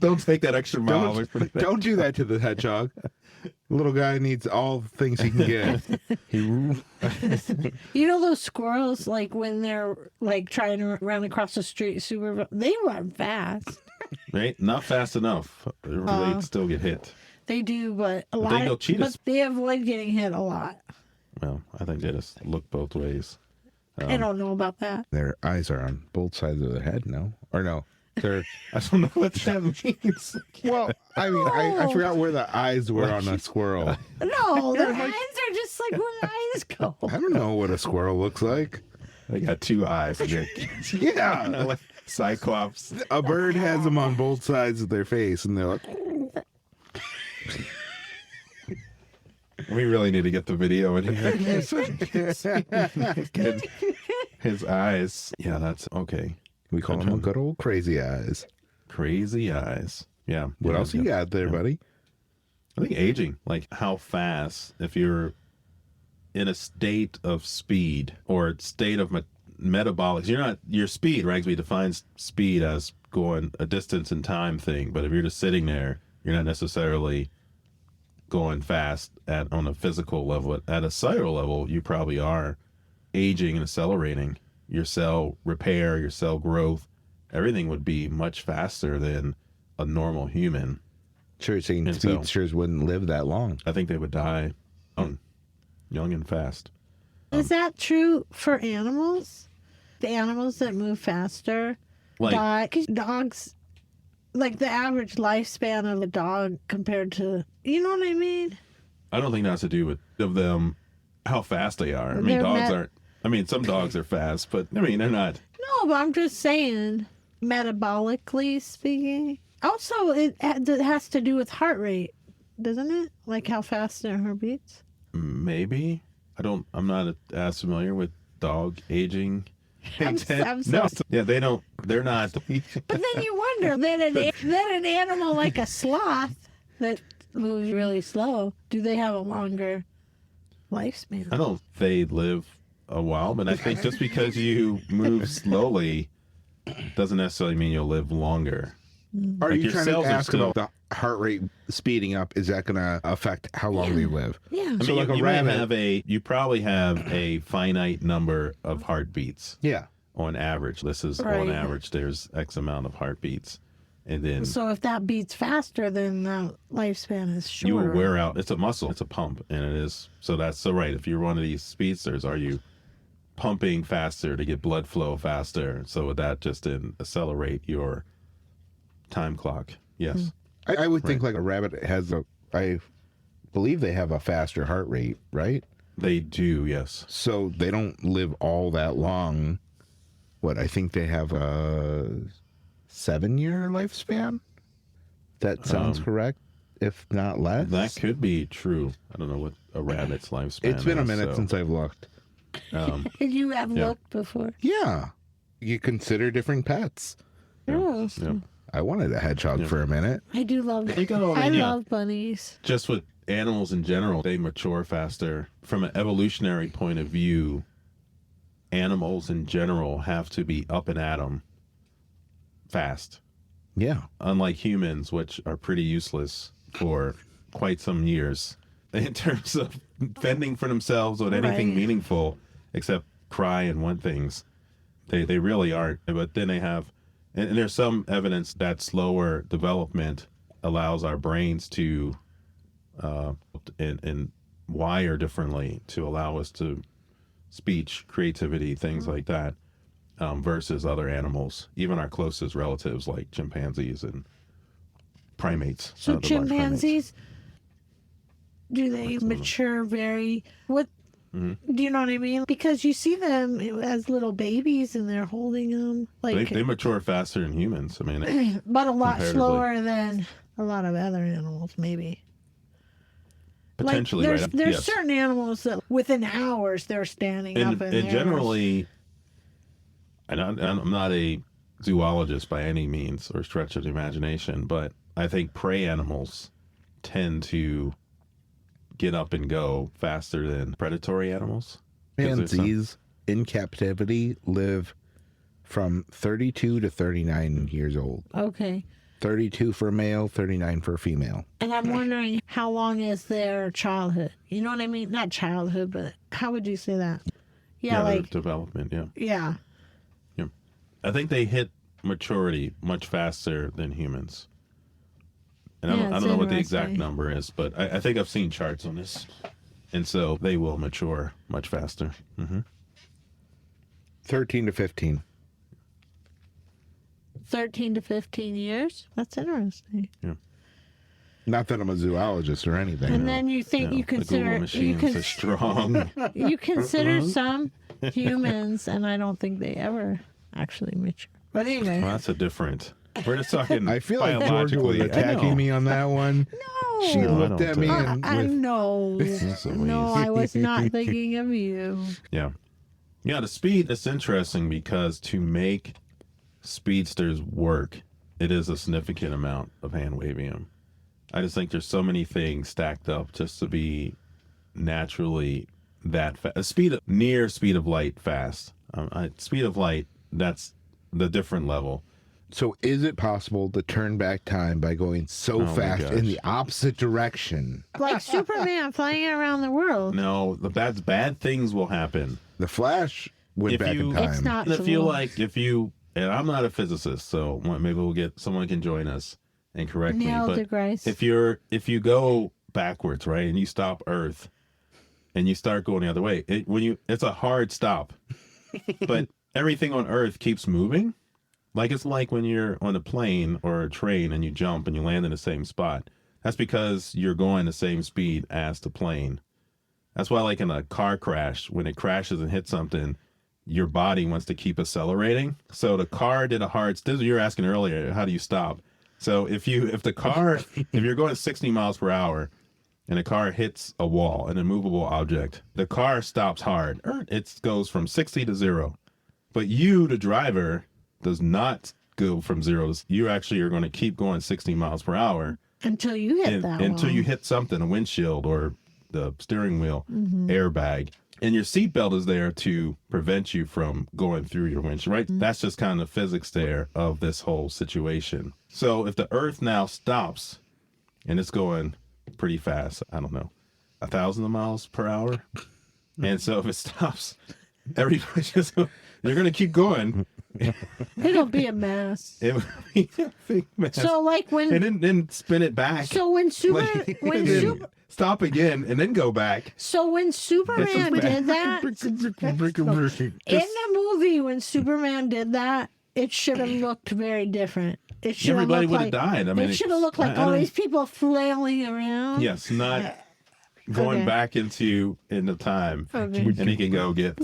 Don't take that extra mile. Don't do that to the hedgehog. Little guy needs all the things he can get. You know those squirrels, like when they're like trying to run across the street, they run fast. Right? Not fast enough. They'd still get hit. They do, but a But lot. they go cheetahs. But they avoid getting hit a lot. Well, I think they just look both ways. I don't know about that. Their eyes are on both sides of the head, no? Or no? They're I don't know what that means. well, I mean, I forgot where the eyes were on a squirrel. No, their eyes are just like where the eyes go. I don't know what a squirrel looks like. They got two eyes. Yeah, Like Cyclops. a bird has them on both sides of their face, and they're like, We really need to get the video in here. His eyes. Yeah, that's okay. we call them good old crazy eyes. Crazy eyes. Yeah. What else you got there, buddy? I think aging, like how fast, if you're in a state of speed or state of metabolics, your speed, Ragsby defines speed as going a distance in time thing. But if you're just sitting there, you're not necessarily going fast on a physical level. At a cellular level, you probably are aging and accelerating. Your cell repair, your cell growth, everything would be much faster than a normal human. Sure, saying speedsters wouldn't live that long. I think they would die young and fast. Is that true for animals? The animals that move faster die? 'Cause dogs, like the average lifespan of a dog compared to, you know what I mean? I don't think that's to do with them how fast they are. I mean, They're dogs aren't. I mean, some dogs are fast, but I mean, they're not. No, but I'm just saying, metabolically speaking. Also, it has to do with heart rate, doesn't it? Like how fast their heart beats. Maybe. I'm not as familiar with dog aging. I'm No, sorry. yeah, they don't. They're not. But then you wonder that an animal like a sloth that moves really slow, do they have a longer lifespan? I don't. They live a while, but I think just because you move slowly doesn't necessarily mean you'll live longer. Are Like you your trying to cells are ask still- about the heart rate speeding up? Is that going to affect how long they live? Yeah. I mean, So like a you may rabbit- you probably have a finite number of heartbeats Yeah. on average. This is Right. on average. There's X amount of heartbeats, and then So if that beats faster, then the lifespan is you will shorter. wear out. It's a muscle. It's a pump, and it is. So that's so right. If you're one of these speedsters, are you pumping faster to get blood flow faster? So would that just accelerate your time clock? Yes. I would think like a rabbit has I believe they have a faster heart rate, right? They do. Yes. So they don't live all that long. What, I think they have a 7-year lifespan? That sounds correct, if not less. That could be true. I don't know what a rabbit's lifespan It's been a is, minute so, since I've looked. um, And you have Yeah. looked before. Yeah. You consider different pets. Oh, yeah. I wanted a hedgehog for a minute. I do love. You go, I yeah. love bunnies. Just with animals in general, they mature faster. From an evolutionary point of view, animals in general have to be up and at 'em fast. Yeah. Unlike humans, which are pretty useless for quite some years in terms of fending for themselves on anything Right. meaningful except cry and want things. They really aren't. But then they have, and there's some evidence that slower development allows our brains to and wire differently to allow us to speech, creativity, things like that, versus other animals, even our closest relatives like chimpanzees and primates. So the large primates. chimpanzees, do they mature very? What? Mm-hmm. Do you know what I mean? Because you see them as little babies and they're holding them like, They mature faster than humans. I mean, but a lot comparatively. slower than a lot of other animals, maybe. potentially, like, right? there's Yes. certain animals that within hours they're standing up And in generally, and I'm not a zoologist by any means or stretch of the imagination, but I think prey animals tend to get up and go faster than predatory animals. 'Cause there's some- Chimpanzees in captivity live from 32 to 39 years old. Okay. 32 for a male, 39 for a female. And I'm wondering how long is their childhood? You know what I mean? Not childhood, but how would you say that? Yeah, their like development. Yeah. yeah. Yeah. I think they hit maturity much faster than humans. And Yeah, I don't it's know what the exact interesting. number is, but I think I've seen charts on this. And so they will mature much faster. 13 to 15. 13 to 15 years. That's interesting. Not that I'm a zoologist or anything. And then you think you The Google consider machines are strong. you consider some humans, and I don't think they ever actually mature. But anyway, Well, that's a different. We're just talking I feel like Georgia was biologically. I attacking know. me on that one. no, She No, I looked don't at me think- and I with, know. Yes, Louise. No, I was not thinking of you. Yeah. Yeah, the speed is interesting because to make speedsters work, it is a significant amount of hand waving them. I just think there's so many things stacked up just to be naturally that fast. Near speed of light fast. Speed of light, that's the different level. so is it possible to turn back time by going so Oh my fast in gosh. the opposite direction? Like Superman flying around the world. No, bad things will happen. The Flash went If back you- in time. It's not. And if you so- like, and I'm not a physicist, so maybe we'll get someone can join us and correct Neil me. But deGrasse. if you go backwards, right, and you stop Earth, and you start going the other way, it's a hard stop. But everything on Earth keeps moving. Like it's like when you're on a plane or a train and you jump and you land in the same spot. That's because you're going the same speed as the plane. That's why, like in a car crash, when it crashes and hits something, your body wants to keep accelerating. So the car did a hard. This is what you were asking earlier. How do you stop? So if you're going 60 miles per hour, and a car hits a wall, an immovable object, the car stops hard. It goes from 60 to 0. But you, the driver, does not go from 0 to. You actually are going to keep going 60 miles per hour until you hit that until wall. you hit something, a windshield or the steering wheel, Mm-hmm. airbag. And your seatbelt is there to prevent you from going through your windshield, right? Mm-hmm. That's just kind of physics there of this whole situation. So if the Earth now stops and it's going pretty fast, I don't know, 1,000 miles per hour. And so if it stops, everybody just, you're going to keep going. It'll be a mess. It would be a big mess. So like when and then spin it back. so when And then stop again and then go back. So when Superman did that in the movie, when Superman did that, it should have looked very different. It should have Everybody looked would have like died. I mean, it should have looked like I all don't- these people flailing around. Yes, not going Okay. back into time. Okay. And he can go get.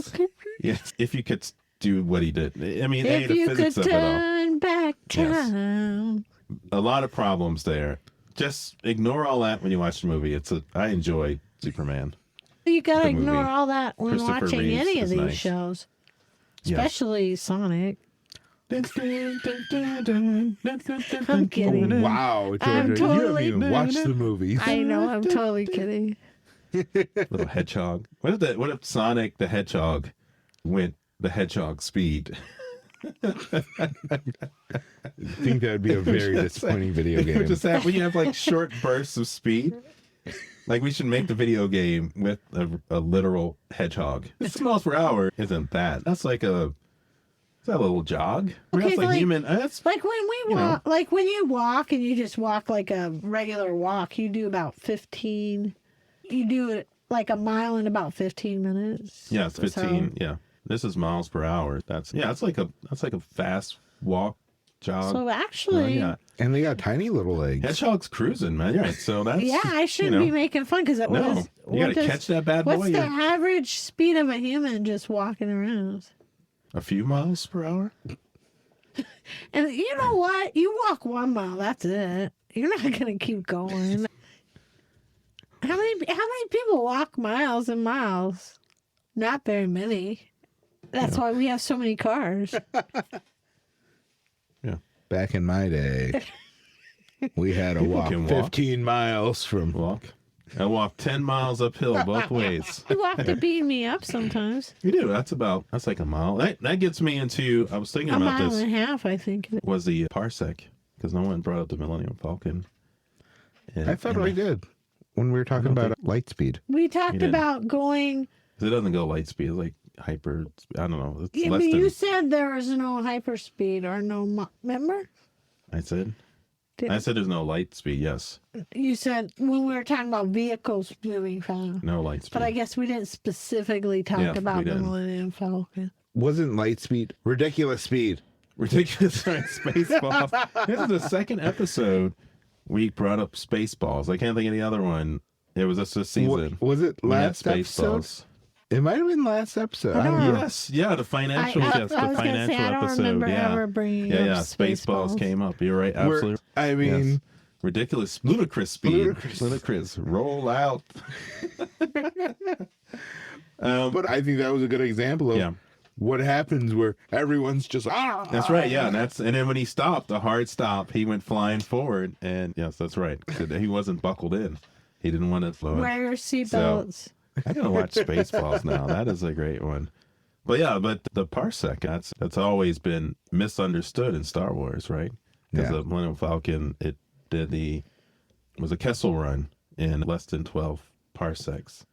Yes, if you could do what he did. I mean, If the you could physics of it all. turn back Yes. time. A lot of problems there. Just ignore all that when you watch the movie. I enjoy Superman. You gotta The ignore movie. all that when Christopher watching Reeves any of is these nice. shows, Yes. especially Sonic. I'm I'm kidding. Wow, Georgia, I'm you totally- haven't even watched the movies. I know, I'm totally kidding. Little hedgehog. What if Sonic the Hedgehog went the hedgehog speed? I think that would be a very disappointing video game. Just have, when you have like short bursts of speed, like we should make the video game with a literal hedgehog. 6 miles per hour isn't that? That's like is that a little jog? Okay, That's like like- human. That's Like when we walk, like when you walk and you just walk like a regular walk, you do about 15. You do it like a mile in about 15 minutes. yeah, it's 15. Yeah, this is miles per hour. That's like a fast walk, jog. So actually, yeah, And they got tiny little legs. hedgehog's cruising, man. Yeah, so that's yeah, I shouldn't be making fun because it No, was. you gotta catch that bad boy. What's the Yeah. average speed of a human just walking around? A few miles per hour. And you know what? You walk 1 mile, that's it. You're not gonna keep going. How many people walk miles and miles? Not very many. That's why we have so many cars. Yeah. Back in my day, we had to walk can walk. 15 miles from. Walk. I walk 10 miles uphill both ways. You walk to beat me up sometimes. You do. That's like a mile. That gets me into. I was thinking A about mile this. and a half, I think. Was the parsec? because no one brought up the Millennium Falcon. I thought we did when we were talking about light speed. We talked about going. It doesn't go light speed, it's like hyper. I don't know. It's Yeah, less but than. you said there was no hyperspeed or no. Remember? I said there's no light speed. Yes, You said when we were talking about vehicles moving fast. no light speed. But I guess we didn't specifically talk about the Millennium Falcon. Wasn't light speed ridiculous speed? Ridiculous, right? Spaceballs. This is the second episode we brought up Spaceballs. I can't think of the other one. It was just this season. Was it We had last episode? Spaceballs. It might have been last episode. I don't know. Yes, yeah, the financial, I yes, the was gonna financial say, I don't episode. remember Yeah, ever bringing yeah, up Spaceballs came up. You're right, absolutely. I mean, Yes. Ridiculous, ludicrous speed. Ludicrous. Roll out. but I think that was a good example of what happens where everyone's just That's right. Yeah, and then when he stopped, a hard stop, he went flying forward, and yes, that's right. He wasn't buckled in. He didn't want to Wear your seatbelts. I gotta watch Spaceballs now. That is a great one. But yeah, but the parsec, that's always been misunderstood in Star Wars, right? Because the Millennium Falcon, it was a Kessel run in less than 12 parsecs.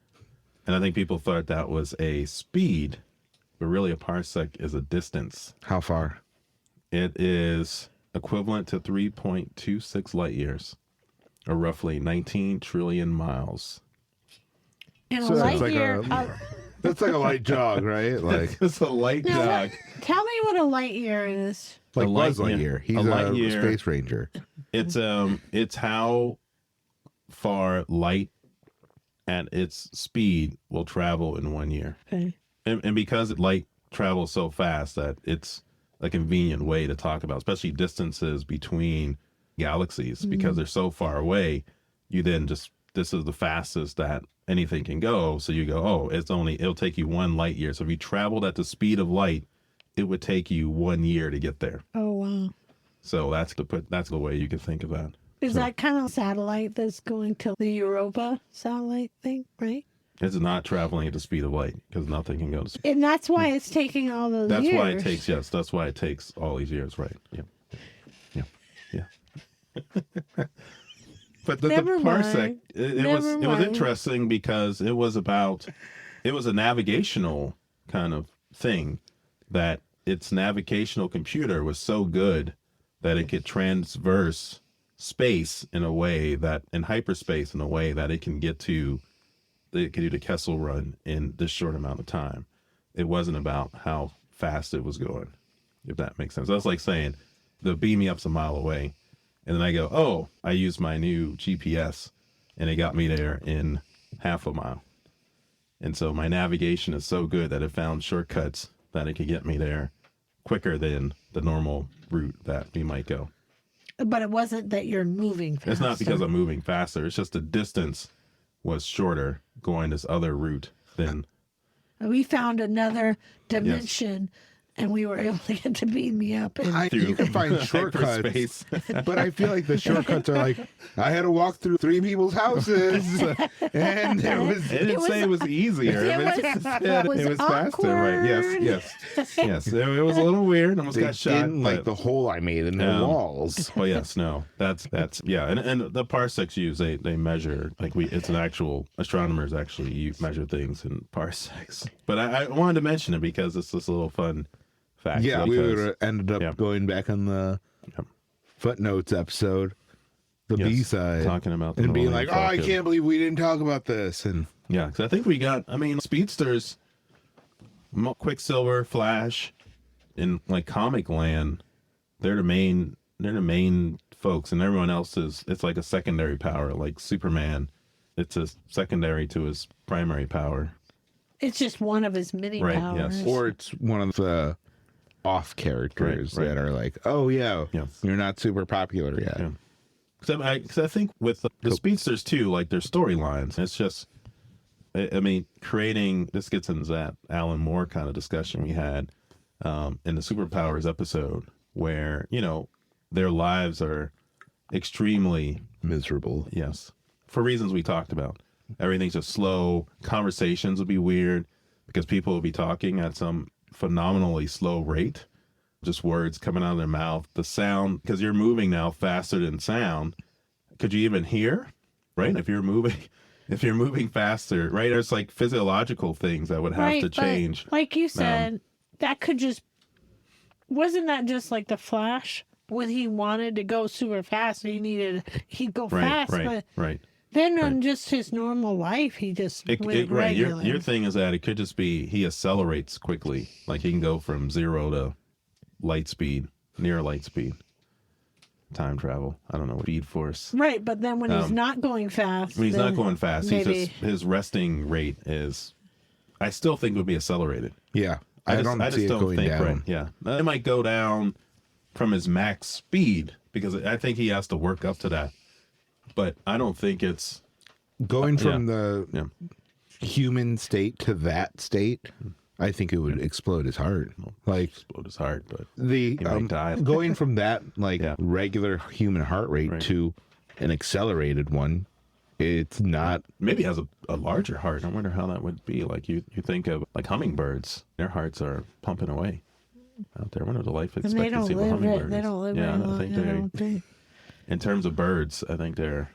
And I think people thought that was a speed, but really a parsec is a distance. How far? It is equivalent to 3.26 light years, or roughly 19 trillion miles. And a So light that's like year. That's like a light jog, right? Like It's a light jog. Tell me what a light year is. like a light Buzz Lightyear. He's a a light year. space ranger. It's how far light at its speed will travel in 1 year. Okay. And because light travels so fast that it's a convenient way to talk about, especially distances between galaxies, because they're so far away, you then just, this is the fastest that anything can go. So you go, oh, it'll take you 1 light year. So if you traveled at the speed of light, it would take you 1 year to get there. Oh wow. So that's the way you can think of that. Is that kind of satellite that's going to the Europa satellite thing, right? It's not traveling at the speed of light because nothing can go to speed. And that's why it's taking all those That's years. why it takes, yes, that's why it takes all these years, right? Yeah. But the Never parsec, mind. it was interesting because it was a navigational kind of thing, that its navigational computer was so good that it could transverse space in a way that, in hyperspace in a way that it can do the Kessel run in this short amount of time. It wasn't about how fast it was going, if that makes sense. That's like saying the beam me up's a mile away, and then I go, oh, I used my new GPS and it got me there in half a mile. And so my navigation is so good that it found shortcuts that it could get me there quicker than the normal route that we might go. But it wasn't that you're moving faster. It's not because I'm moving faster. It's just the distance was shorter going this other route than. We found another dimension, and we were able to get to beat me up. And You can find shortcuts, hyperspace. but I feel like the shortcuts are like, I had to walk through 3 people's houses, and It didn't say it was easier. it was faster, right? Yes. It was a little weird. Almost they got shot. didn't like the hole I made in the walls. Oh yes, no. That's yeah. And the parsecs used, they measure, like it's an actual, astronomers actually measure things in parsecs. But I wanted to mention it because it's this little fun fact. Yeah, we because- would have ended up going back on the footnotes episode, the Yes, B-side, talking about the and being like, Millennium oh, I Falcon. can't believe we didn't talk about this. And Yeah, because I think we got, speedsters, Quicksilver, Flash, in like comic land, they're the main folks, and everyone else it's like a secondary power, like Superman. It's a secondary to his primary power. it's just one of his many Right, powers. yes. or it's one of the off characters Right. that are like, oh yeah, Yes. you're not super popular yet. Yeah. Because I think with the speedsters too, like their storylines, it's just, creating, this gets into that Alan Moore kind of discussion we had in the superpowers episode, where their lives are extremely, Miserable. yes, for reasons we talked about. Everything's just slow. Conversations will be weird because people will be talking at some phenomenally slow rate, just words coming out of their mouth. The sound, because you're moving now faster than sound. Could you even hear? Right? If you're moving faster, right? There's like physiological things that would have to change. Like you said, that could just, wasn't that just like the Flash? When he wanted to go super fast, he'd go fast. Right. Then on just his normal life, he just went regular. Your thing is that it could just be he accelerates quickly. Like he can go from 0 to light speed, near light speed. Time travel. I don't know. Speed force. Right, but then when he's not going fast. When he's not going fast, his resting rate is, I still think would be accelerated. Yeah. I just don't see it going down. Right, yeah. It might go down from his max speed because I think he has to work up to that. But I don't think it's going from the human state to that state. I think it would explode his heart. Like explode his heart, but the he might die. Going from that regular human heart rate to an accelerated one. It's not. Maybe it has a larger heart. I wonder how that would be. Like you think of like hummingbirds. Their hearts are pumping away out there. I wonder the life expectancy of a hummingbird. They don't live very long. I don't think. In terms of birds, I think they're,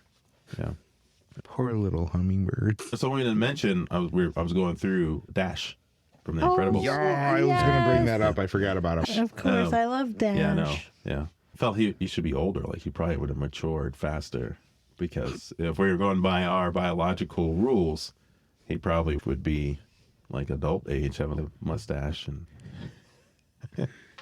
poor little hummingbirds. So we didn't mention. I was going through Dash from The Incredibles. Yeah, I was going to bring that up. I forgot about him. Of course, I love Dash. Yeah, no, yeah. I felt he should be older. Like he probably would have matured faster. Because if we were going by our biological rules, he probably would be like adult age, having a mustache and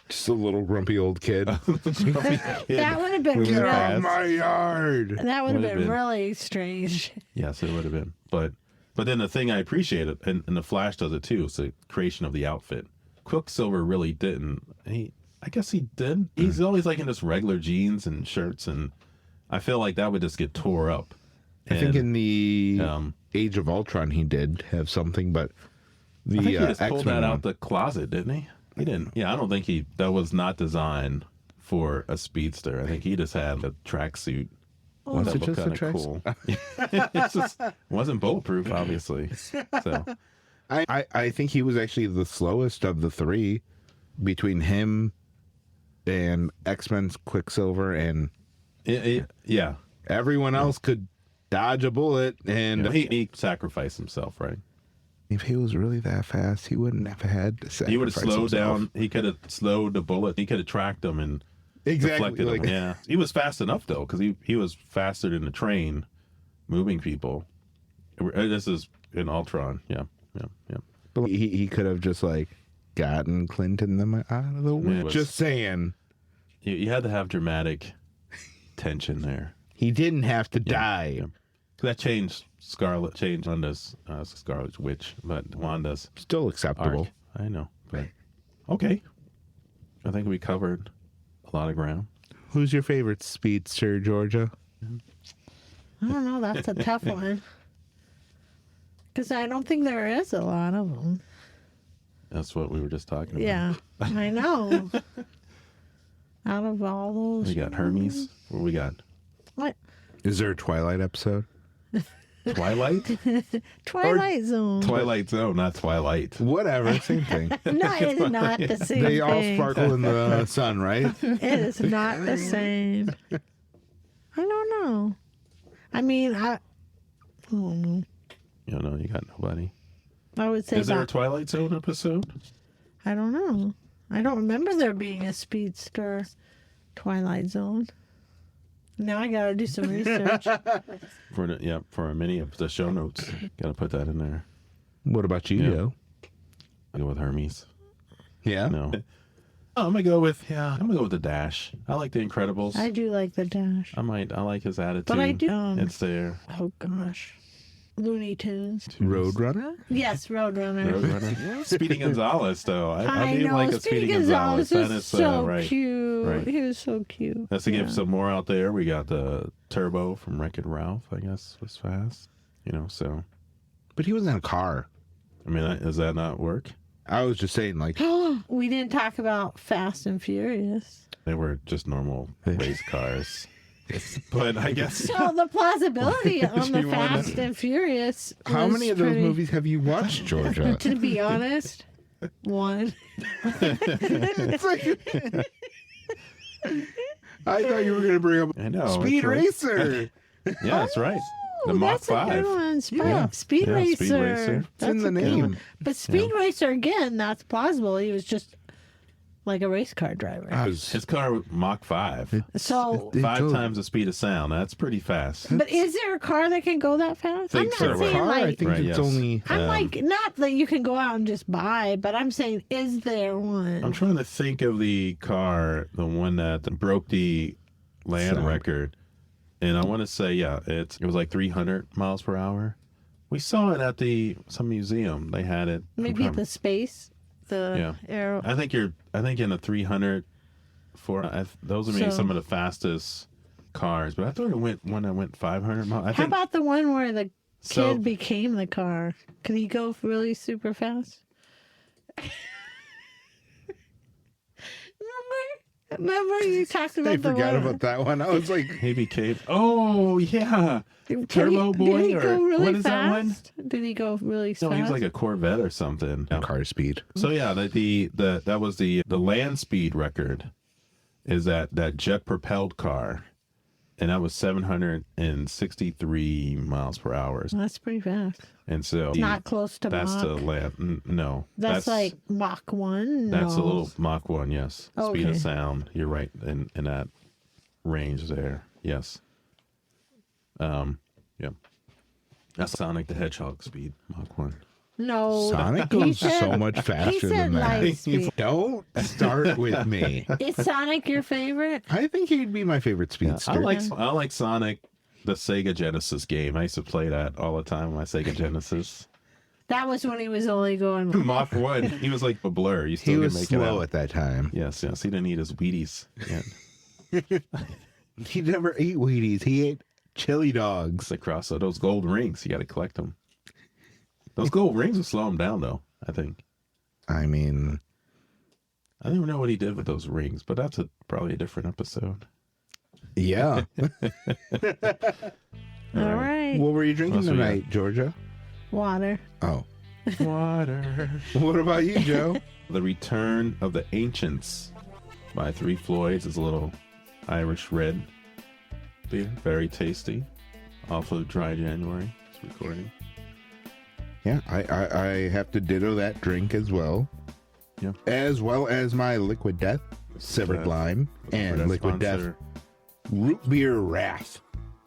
just a little grumpy old kid. That would have been Get out my yard. That would have been really strange. Yes, it would have been. But then the thing I appreciated, and the Flash does it too, is the creation of the outfit. Quicksilver really didn't. I guess he did. He's always like in just regular jeans and shirts, and I feel like that would just get tore up. I think in the Age of Ultron he did have something, but the I think he just X-Men pulled that out the closet, didn't he? He didn't. Yeah, I don't think that was not designed for a speedster. I think he just had a tracksuit. Was it just a tracksuit? Cool. It just wasn't bulletproof, obviously. So I think he was actually the slowest of the three between him and X-Men's Quicksilver and yeah. Everyone else could dodge a bullet, and he sacrificed himself, right? If he was really that fast, he wouldn't have had to sacrifice. He would have slowed himself. down. He could have slowed the bullet. He could have tracked him and deflected him. Yeah, he was fast enough though, because he was faster than the train, moving people. This is in Ultron. Yeah. But he could have just like gotten Clinton them out of the way. Just saying. You had to have dramatic tension there. He didn't have to die. Yeah. That changed Wanda's Scarlet Witch, but Wanda's still acceptable. Arc. I know, but okay. I think we covered a lot of ground. Who's your favorite speedster, Georgia? I don't know. That's a tough one. Because I don't think there is a lot of them. That's what we were just talking about. Yeah, I know. Out of all those. We got Hermes. What we got? What? Is there a Twilight episode? Twilight? Twilight Zone. Twilight Zone, not Twilight. Whatever, same thing. No, it's not the same They thing. all sparkle in the sun, right? It is not the same. I don't know. I mean, I don't know. You know, you got nobody. I would say Is there a Twilight Zone episode? I don't know. I don't remember there being a speedster Twilight Zone. Now I gotta do some research. For many of the show notes, gotta put that in there. What about you, Joe? I go with Hermes. Yeah. No. I'm gonna go with the Dash. I like the Incredibles. I do like the Dash. I like his attitude. But I do. It's there. Oh gosh. Looney Tunes. Roadrunner? Yes, Roadrunner. Speedy Gonzalez, though. I do know. like a Speedy Gonzalez. That is so cute. Right. He was so cute. Let's give some more out there. We got the Turbo from Wreck-It Ralph, I guess, was fast. So. But he was in a car. I mean, does that not work? I was just saying, like... We didn't talk about Fast and Furious. They were just normal race cars. But I guess... So the plausibility on the Fast and Furious How many of those pretty... movies have you watched, Georgia? To be honest, One. It's like, I thought you were going to bring up I know. Speed that's right. Racer. Yeah, that's right. The Ooh, Mach that's a 5. good one. Speed, Yeah. Speed Yeah, Racer. Speed Racer. It's That's in the a good one. name. But Speed Racer, again, that's plausible. He was just like a race car driver. His car, Mach 5. So, It 5 goes- times the speed of sound. That's pretty fast. but is there a car that can go that fast? Think I'm so, not right. saying car, I like, think Right, it's yes. only. I'm like, not that you can go out and just buy, but I'm saying, is there one? I'm trying to think of the car, the one that broke the land Sound. record. And I want to say, yeah, it was like 300 miles per hour. We saw it at some museum. They had it. Maybe the space, the aero. I think in the 300 those are maybe So- some of the fastest cars, but I thought it went 500 miles. I How think about the one where the kid So- became the car? Could he go really super fast? Remember you talked about I the forgot one. about that one. I was like, he became. Oh yeah, Did Turbo he, Boy, did he or go really what is that one? fast? Did he go really fast? No, he was like a Corvette or something. Yeah. car speed. So yeah, that was the land speed record. Is that jet propelled car, and that was 763 miles per hour. That's pretty fast. And so Not close to that's Mach. the land. No, That's like Mach 1? that's a No. little Mach 1. Yes, speed of Okay. sound. You're right in that range there. Yes. Yeah. That's Sonic the Hedgehog speed, Mach 1. No. Sonic he goes said- so much faster said than that. light speed. Don't start with me. Is Sonic your favorite? I think he'd be my favorite Yeah, speedster. I like Sonic, the Sega Genesis game. I used to play that all the time on my Sega Genesis. That was when he was only going. Mach 1. He was like a blur. You He still was can make slow it out. at that time. Yes. He didn't eat his Wheaties yet. He never ate Wheaties. He ate chili dogs. It's across so those gold rings. You got to collect them. Those gold rings will slow him down, though. I think. I mean, I don't even know what he did with those rings, but that's probably a different episode. yeah. All right. What were you drinking What else we tonight, Georgia? Water. Oh. Water. What about you, Joe? The Return of the Ancients by Three Floyds is a little Irish red beer. Very tasty. Off of Dry January. It's recording. Yeah, I have to ditto that drink as well. Yeah. As well as my Liquid Death, Severed Death. Lime, and Our Liquid Death sponsor- Root Beer Wrath.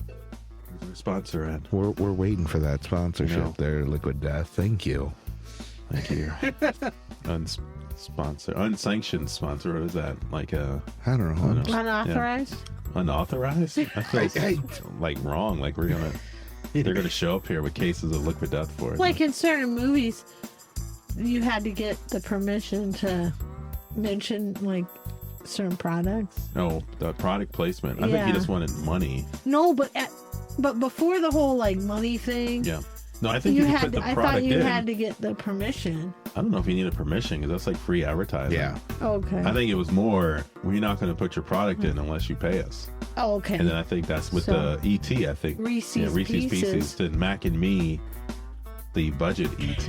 who's our sponsor, Ed. We're waiting for that I sponsorship know. there, Liquid Death. Thank you. Thank you. Unsanctioned sponsor. What is that? Like a I don't know. know. Unauthorized? unauthorized? I feel I- like wrong. Like they're gonna show up here with cases of liquid death for it. Like in certain movies, you had to get the permission to mention like certain products. No, the product placement. I think he Yeah. just wanted money. No, but before the whole like money thing, Yeah. No, I think you could put the I product thought you in. had to get the permission. I don't know if you needed permission because that's like free advertising. Yeah. Okay. I think it was more, we're not going to put your product in unless you pay us. Oh, okay. And then I think that's with So, the ET, I think. Reese's Reese's Pieces. Pieces. To Mac and Me, the budget ET.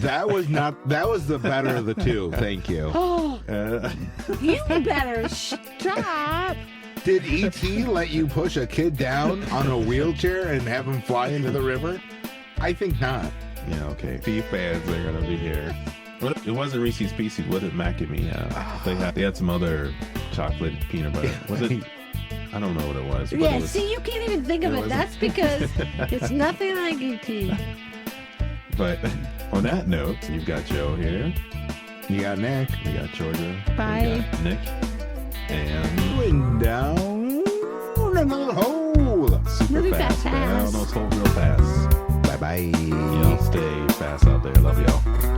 That was the better of the two. Thank you. Oh, Uh, you better stop. Did E.T. let you push a kid down on a wheelchair and have him fly into the river? I think not. yeah, okay. P fans are going to be here. Well, it wasn't Reese's Pieces. Was it Mac and Me? They had some other chocolate peanut butter. Was it? I don't know what it was. But Yeah, it was, see, you can't even think of it it. wasn't- That's because it's nothing like ET. But on that note, you've got Joe here. You got Nick. We got Georgia. Bye. We got Nick. And Going down the little hole. super Really fast. fast. Man. I don't know, it's going real fast. Bye bye. Y'all stay fast out there. Love y'all.